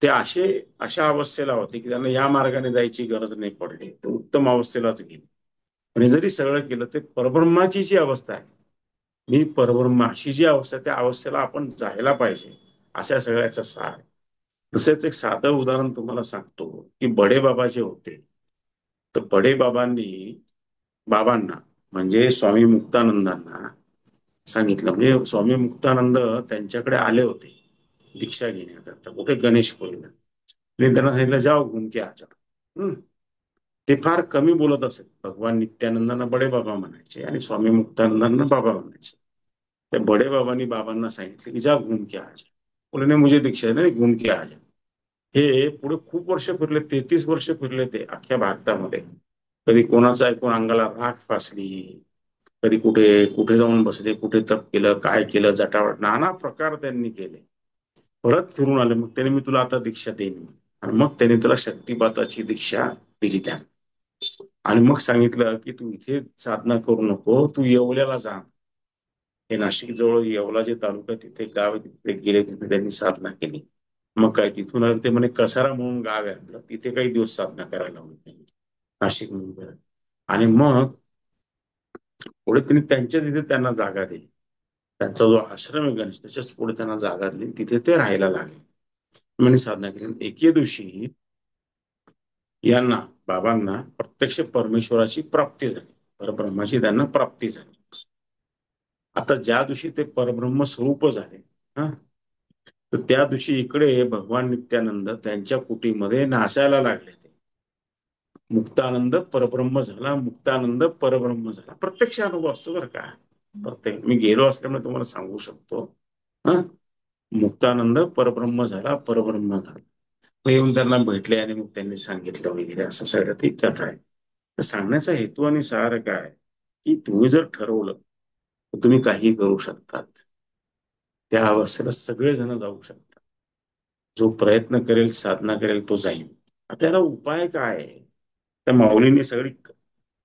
ते अशा अवस्थेला होते की त्यांना या मार्गाने जायची गरज नाही पडली, ते उत्तम अवस्थेलाच गेले. आणि जरी सगळं केलं ते परब्रह्माची जी अवस्था आहे, मी परब्रह्म अशी जी अवस्था आहे त्या अवस्थेला आपण जायला पाहिजे, अशा सगळ्याचा सार आहे. तसेच एक साधं उदाहरण तुम्हाला सांगतो की बडे बाबा जे होते, तर बडे बाबांना म्हणजे स्वामी मुक्तानंदांना सांगितलं, म्हणजे स्वामी मुक्तानंद त्यांच्याकडे आले होते दीक्षा घेण्याकरता कुठे गणेशपुरीला. आणि त्यांना सांगितलं जाओ घूम के आ जाओ. ते फार कमी बोलत असेल. भगवान नित्यानंदांना बडे बाबा म्हणायचे आणि स्वामी मुक्तानंदांना बाबा म्हणायचे. त्या बडे बाबांनी बाबांना सांगितले की जा घूम के आ जा. बोले नाही मुझे दीक्षा नाही, घूम के आ जा. हे पुढे खूप वर्ष फिरले, 33 वर्ष फिरले ते अख्ख्या भारतामध्ये. कधी कोणाचं ऐकून अंगाला राख फासली, कधी कुठे कुठे जाऊन बसले, कुठे तप केलं, काय केलं, जटावट नाना प्रकार त्यांनी केले. परत फिरून आले. मग त्याने मी तुला आता दीक्षा देईन आणि मग त्याने तुला शक्तिपाताची दीक्षा दिली त्या. आणि मग सांगितलं की तू इथे साधना करू नको, तू येवल्याला जा. हे नाशिक जवळ येवला जे तालुका तिथे गाव आहे, तिथे गेले, तिथे त्यांनी साधना केली. मग काय तिथून ते म्हणे कसारा म्हणून गाव आहे आपलं, तिथे काही दिवस साधना करायला होती नाशिक म्हणून. आणि मग पुढे त्यांनी त्यांच्या तिथे त्यांना जागा दिली. त्यांचा जो आश्रम आहे गणेश त्याच्याच पुढे त्यांना जागा दिली, तिथे ते राहायला लागले. म्हणे साधना केली. एके दिवशी यांना बाबांना प्रत्यक्ष परमेश्वराची प्राप्ती झाली, परब्रह्माची त्यांना प्राप्ती झाली. आता ज्या दिवशी ते परब्रह्म स्वरूप झाले हा, तर त्या दिवशी इकडे भगवान नित्यानंद त्यांच्या कुटीमध्ये नाचायला लागले. ते मुक्तानंद परब्रह्म झाला, मुक्तानंद परब्रह्म झाला. प्रत्यक्ष अनुभव असतो बरं का, प्रत्येक मी गेलो असल्यामुळे तुम्हाला सांगू शकतो. हा, मुक्तानंद परब्रह्म झाला, परब्रह्म झाला. येऊन त्यांना भेटले आणि मग त्यांनी सांगितलं वगैरे असं सगळं ती कथा आहे. तर सांगण्याचा हेतू आणि सार काय की तुम्ही जर ठरवलं तर तुम्ही काही करू शकतात. त्या अवस्थेला सगळेजण जाऊ शकतात. जो प्रयत्न करेल, साधना करेल तो जाईल. त्याला उपाय काय आहे? त्या माऊलींनी सगळी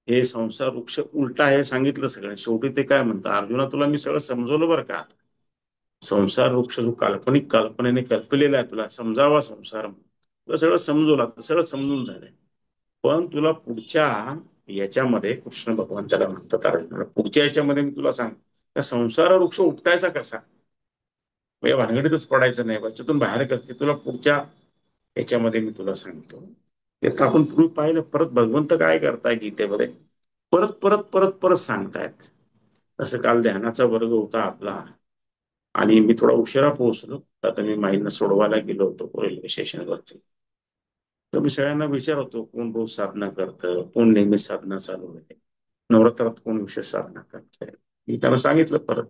हे संसार वृक्ष उलटा हे सांगितलं सगळं. शेवटी ते काय म्हणतात, अर्जुना तुला मी सगळं समजवलं बरं का. संसार वृक्ष जो काल्पनिक कल्पनेने कल्पलेला आहे, तुला समजावा संसार, तुला सगळं समजवलं, सगळं समजून झालंय. पण तुला पुढच्या याच्यामध्ये कृष्ण भगवान त्याला म्हणतात अर्जुनाला, पुढच्या याच्यामध्ये मी तुला सांग त्या संसार वृक्ष उपटायचा कसा, या भानगडीतच पडायचं नाही, त्याच्यातून बाहेर करते तुला पुढच्या याच्यामध्ये मी तुला सांगतो. त्यात आपण पूर्वी पाहिलं, परत भगवंत काय करताय गीतेमध्ये, परत परत परत परत सांगतायत. तसं काल ध्यानाचा वर्ग होता आपला आणि मी थोडा उशिरा पोहोचलो. आता मी माईंना सोडवायला गेलो होतो रेल्वे स्टेशनवरती. तर मी सगळ्यांना विचारतो कोण रोज साधना करतं, कोण नेहमी साधना चालू आहे, नवरात्रात कोण विशेष साधना करतंय. मी त्याला सांगितलं परत,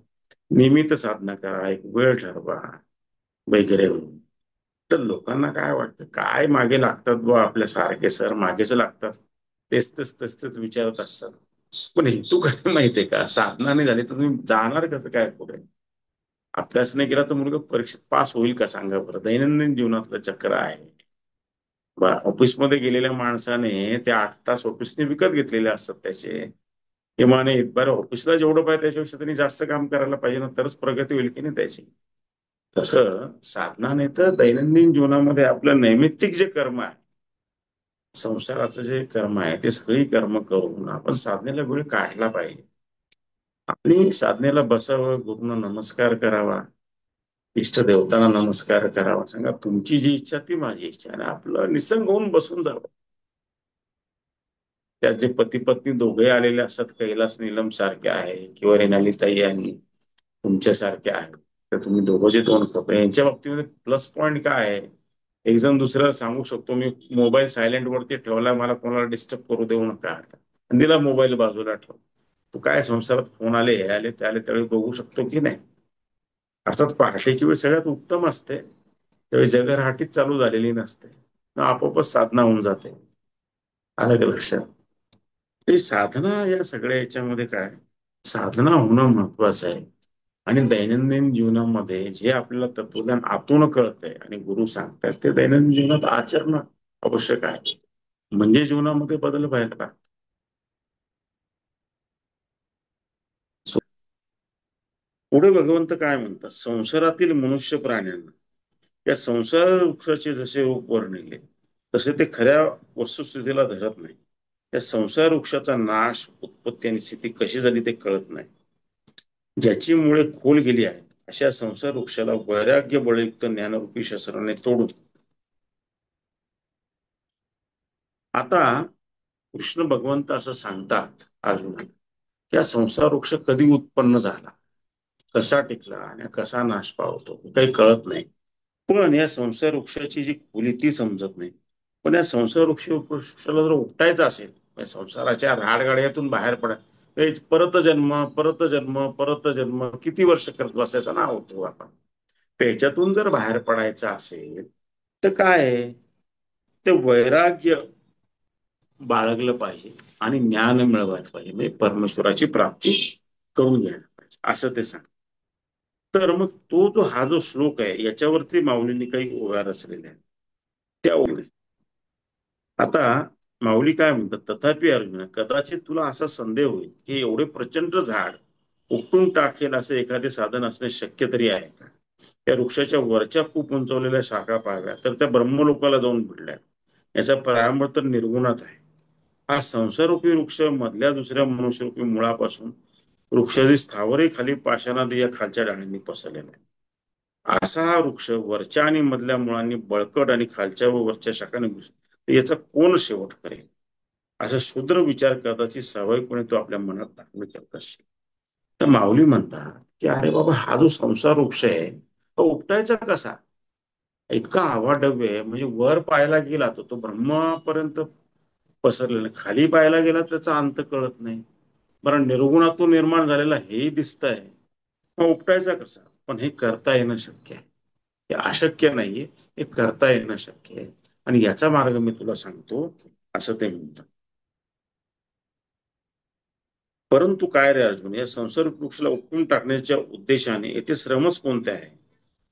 नियमित साधना करा, एक वेळ ठरवा वगैरे. तर लोकांना काय वाटतं, काय मागे लागतात बुवा आपल्या सारखे सर मागेच लागतात, तेच तेच तेच तेच विचारत असतात. पण हेतू काय माहितीये का, साधना नाही झाली तर तुम्ही जाणार कसं काय पुढे? अभ्यास नाही केला तर मुलगा परीक्षेत पास होईल का, सांगा बरं. दैनंदिन जीवनातलं चक्र आहे. ऑफिसमध्ये गेलेल्या माणसाने ते 8 तास ऑफिसने विकत घेतलेले असतात त्याचे, किंवा नाही बरं ऑफिसला जेवढं पाहिजे त्याच्यापेक्षा त्यांनी जास्त काम करायला पाहिजे ना, तरच प्रगती होईल की नाही त्याची. तसं साधना नाही तर दैनंदिन जीवनामध्ये आपलं नैमित्तिक जे कर्म आहे, संसाराचं जे कर्म आहे, ते सगळी कर्म करून आपण साधनेला वेळ काढला पाहिजे. आणि साधनेला बसावं, गुरुंना नमस्कार करावा, इष्ट देवतांना नमस्कार करावा, सांगा तुमची जी इच्छा ती माझी इच्छा, आणि आपलं निसंग होऊन बसून जावं. त्यात जे पती पत्नी दोघे आलेले असतात, कैलास नीलम सारखे आहे किंवा रेनालीताई आणि तुमच्या सारखे आहे, तर तुम्ही दोघं दोन कपडे, यांच्या बाबतीमध्ये प्लस पॉईंट काय आहे, एक जण दुसऱ्याला सांगू शकतो मी मोबाईल सायलेंट वरती ठेवला, मला कोणाला डिस्टर्ब करू देऊ नका, आणि दिला मोबाईल बाजूला ठेव. तू काय संसारात फोन आले, हे आले ते आले, त्यावेळी बघू शकतो की नाही. अर्थात पहाटेची वेळ सगळ्यात उत्तम असते, त्यावेळी जगरहाटीच चालू झालेली नसते, आपोआपच साधना होऊन जाते. आलं का लक्षात? ते साधना या सगळ्या याच्यामध्ये काय, साधना होणं महत्वाचं आहे. आणि दैनंदिन जीवनामध्ये जे आपल्याला तत्वज्ञान आतून कळतंय आणि गुरु सांगतात, ते दैनंदिन जीवनात आचरण आवश्यक आहे. म्हणजे जीवनामध्ये बदल व्हायला लागतात. पुढे भगवंत काय म्हणतात, संसारातील मनुष्य प्राण्यांना या संसार वृक्षाचे जसे रूप वर्णिले, तसे ते खऱ्या वस्तुस्थितीला धरत नाही. या संसार वृक्षाचा नाश, उत्पत्ती आणि स्थिती कशी झाली ते कळत नाही. ज्याची मुळे खोल गेली आहेत, अशा संसार वृक्षाला वैराग्य बळयुक्त ज्ञानरूपी शस्त्राने तोडून. आता कृष्ण भगवंत असं सांगतात अर्जुनाला, या संसार वृक्ष कधी उत्पन्न झाला, कसा टिकला आणि कसा नाश पावतो काही कळत नाही. पण या संसार वृक्षाची जी खोली ती समजत नाही. पण या संसार वृक्षाला जर उपटायचं असेल, या संसाराच्या राडगाड्यातून बाहेर पडा, परत जन्म परत जन्म परत जन्म किती वर्ष करत बसायचा ना होतो आपण. त्याच्यातून जर बाहेर पडायचं असेल तर काय आहे, ते वैराग्य बाळगलं पाहिजे आणि ज्ञान मिळवायला पाहिजे, म्हणजे परमेश्वराची प्राप्ती करून घ्यायला पाहिजे, असं ते सांग. तर मग तो जो हा जो श्लोक आहे, याच्यावरती माऊलींनी काही ओव्या रचलेल्या आहेत. त्या ओवी, आता माऊली काय म्हणतात, तथापि अर्जुन कदाचित तुला असा संदेह होईल की एवढे प्रचंड झाड उपटून टाकेल असे एखादे साधन असणे शक्य तरी आहे का. त्या वृक्षाच्या वरच्या खूप उंचवलेल्या शाखा पाहाव्या तर त्या ब्रह्मलोकाला जाऊन भिडल्या. याचा प्रारंभ तर निर्गुणात आहे. हा संसारूपी वृक्ष मधल्या दुसऱ्या मनुष्यरूपी मुळापासून वृक्षाची स्थावरही खाली पाषाणादी या खालच्या डाळींनी पसरलेला आहे. असा हा वृक्ष वरच्या आणि मधल्या मुळांनी बळकट आणि खालच्या व वरच्या शाखाने याचा कोण शेवट करेल. असा शूद्र विचार करताची सवयपणे तो आपल्या मनात दाखल करत असेल. तर माऊली म्हणतात की अरे बाबा, हा जो संसार वृक्ष आहे तो उपटायचा कसा, इतका आवाढव्य आहे, म्हणजे वर पाहायला गेला तो ब्रह्मापर्यंत पसरलेला, खाली पाहायला गेला त्याचा अंत कळत नाही. बरं, निर्गुणातून निर्माण झालेला हेही दिसतंय, मग उपटायचा कसा. पण हे करता येणं शक्य आहे, हे अशक्य नाहीये, हे करता येणं शक्य आहे. आणि याचा मार्ग मी तुला सांगतो, असं ते म्हणतात. परंतु काय रे अर्जुन, या संसार वृक्षाला उपटून टाकण्याच्या उद्देशाने येथे श्रमच कोणते आहे.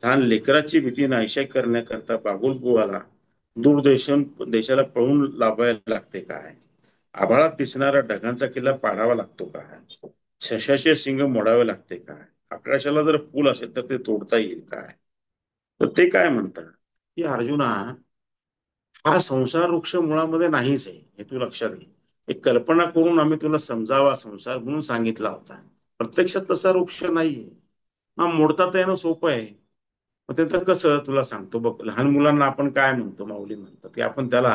लहान लेकराची भीती नाहीशा करण्याकरता बागुलबुवाला दूरदेशन देशाला पळून लावायला लागते काय. आभाळात दिसणारा ढगांचा किल्ला पाडावा लागतो काय. शशाचे सिंग मोडावे लागते काय. आकाशाला जर पूल असेल तर ते तोडता येईल काय. तर ते काय म्हणतात की अर्जुना, हा संसार वृक्ष मुळामध्ये नाहीच आहे, हे तू लक्षात घे. एक कल्पना करून आम्ही तुला समजावा संसार म्हणून सांगितला होता, प्रत्यक्षात तसा वृक्ष नाहीये. हा मोडता तर येणं सोपं आहे. मग त्याचं कसं तुला सांगतो बघ. लहान मुलांना आपण काय म्हणतो, माऊली म्हणतात की आपण त्याला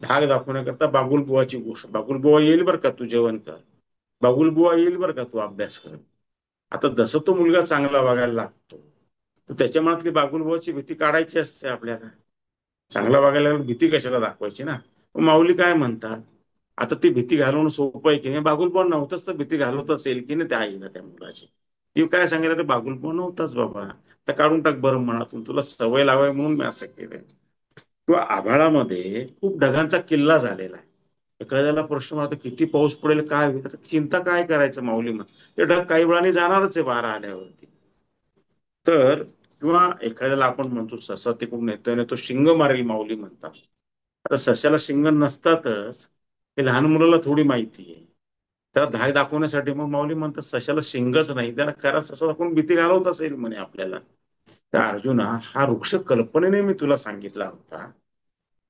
धाक दाखवण्याकरता बागुलबुवाची गोष्ट, बागुलबुवा येईल बरं का तू जेवण कर, बागुलबुवा येईल बरं का तू अभ्यास कर. आता जसं तो मुलगा चांगला वागायला लागतो, तर त्याच्या मनातली बागुलबुवाची भीती काढायची असते आपल्याला. चांगला वागायला भीती कशाला दाखवायची ना. माऊली काय म्हणतात, आता ती भीती घालवणं सोपं आहे की नाही? बागुलपण नव्हतंच तर भीती घालवत असेल की नाही त्या आईला त्या मुलाची? ती काय सांगितलं, रे बागुलपण नव्हताच बाबा, तर काढून टाक बरं मनातून, तुला सवय लावाय म्हणून मी असं केलंय. किंवा आभाळामध्ये खूप ढगांचा किल्ला झालेला आहे. एखाद्याला प्रश्न आता किती पाऊस पडेल, काय होईल, आता चिंता काय करायचं माऊली मग, ते ढग काही वेळाने जाणारच आहे वारा आल्यावरती. तर किंवा एखाद्याला आपण म्हणतो ससा तिकडून येतोय आणि तो शिंग मारेल माऊली म्हणतात. आता सश्याला शिंग नसतातच, हे लहान मुलाला थोडी माहिती आहे. त्याला धाक दाखवण्यासाठी मग माऊली म्हणतात सश्याला शिंगच नाही, त्याला खरा ससा दाखवून भीती घालवत असेल म्हणे आपल्याला. तर अर्जुना, हा वृक्ष कल्पनेने मी तुला सांगितला होता,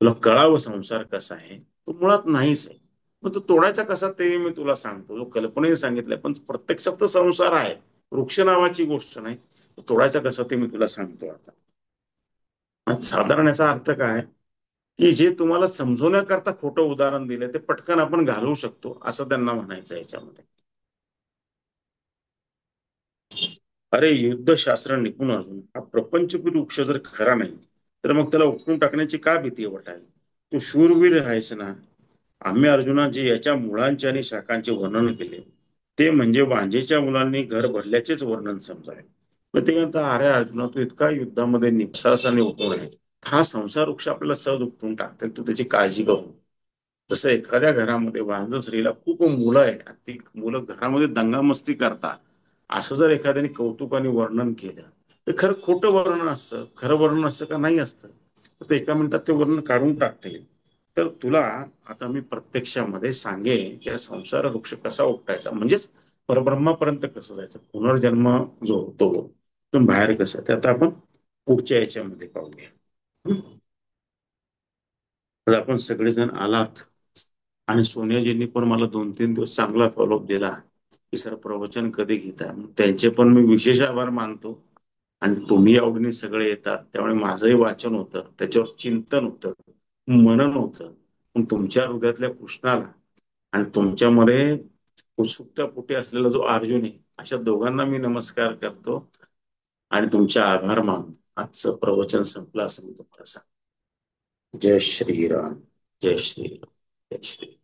तुला कळावं संसार कसा आहे, तो मुळात नाहीच आहे. मग तो तोडायचा कसा ते मी तुला सांगतो. जो कल्पनेने सांगितलंय पण प्रत्यक्षात तर संसार आहे, वृक्ष नावाची गोष्ट नाही. तो तोडायचा कसा ते मी तुला सांगतो आता. आणि साधारण याचा अर्थ काय, की जे तुम्हाला समजवण्याकरता खोटं उदाहरण दिलंय ते पटकन आपण घालवू शकतो असं त्यांना म्हणायचं याच्यामध्ये. अरे युद्धशास्त्र निपुण असून हा प्रपंचभूत वृक्ष जर खरा नाही, तर मग त्याला उपटून टाकण्याची का भीती वाटावी? तू शूरवीर आहेस ना. आम्ही अर्जुना जे याच्या मुळांचे आणि शाखांचे वर्णन केले, ते म्हणजे वांजेच्या मुलांनी घर भरल्याचेच वर्णन समजावे. मग ते म्हणतात, अरे अर्जुना, तू इतका युद्धामध्ये निपसासाने उठून आहे, हा संसार वृक्ष आपल्याला सहज उपटून टाकतील, तू त्याची काळजी करू. जसं एखाद्या घरामध्ये वांझ स्त्रीला खूप मुलं आहे, ती मुलं घरामध्ये दंगामस्ती करतात, असं जर एखाद्याने कौतुकाने वर्णन केलं, तर खरं खोटं वर्णन असतं, खरं वर्णन असतं का नाही असतं? तर ते एका मिनिटात ते वर्णन काढून टाकता येईल. तर तुला आता मी प्रत्यक्षामध्ये सांगेन की हा संसार वृक्ष कसा उपटायचा, म्हणजेच परब्रह्मापर्यंत कसं जायचं, पुनर्जन्म जो होतो तो बाहेर कसं, ते आता आपण पुढच्या याच्यामध्ये पाहूया. हं? तर आपण सगळेजण आलात, आणि सोनियाजींनी पण मला 2-3 दिवस चांगला फॉलोअप दिला की सर प्रवचन कधी घेताय. त्यांचे पण मी विशेष आभार मानतो. आणि तुम्ही आवडीने सगळे येतात, त्यामुळे माझंही वाचन होतं, त्याच्यावर चिंतन होतं, मनन होतं. पण तुमच्या हृदयातल्या कृष्णाला आणि तुमच्यामध्ये उत्सुकतापोटी असलेला जो अर्जुन आहे, अशा दोघांना मी नमस्कार करतो आणि तुमचे आभार मानून आजचं प्रवचन संपलं असं मी तुम्हाला सांगतो. जय श्रीराम. जय श्रीराम. जय श्री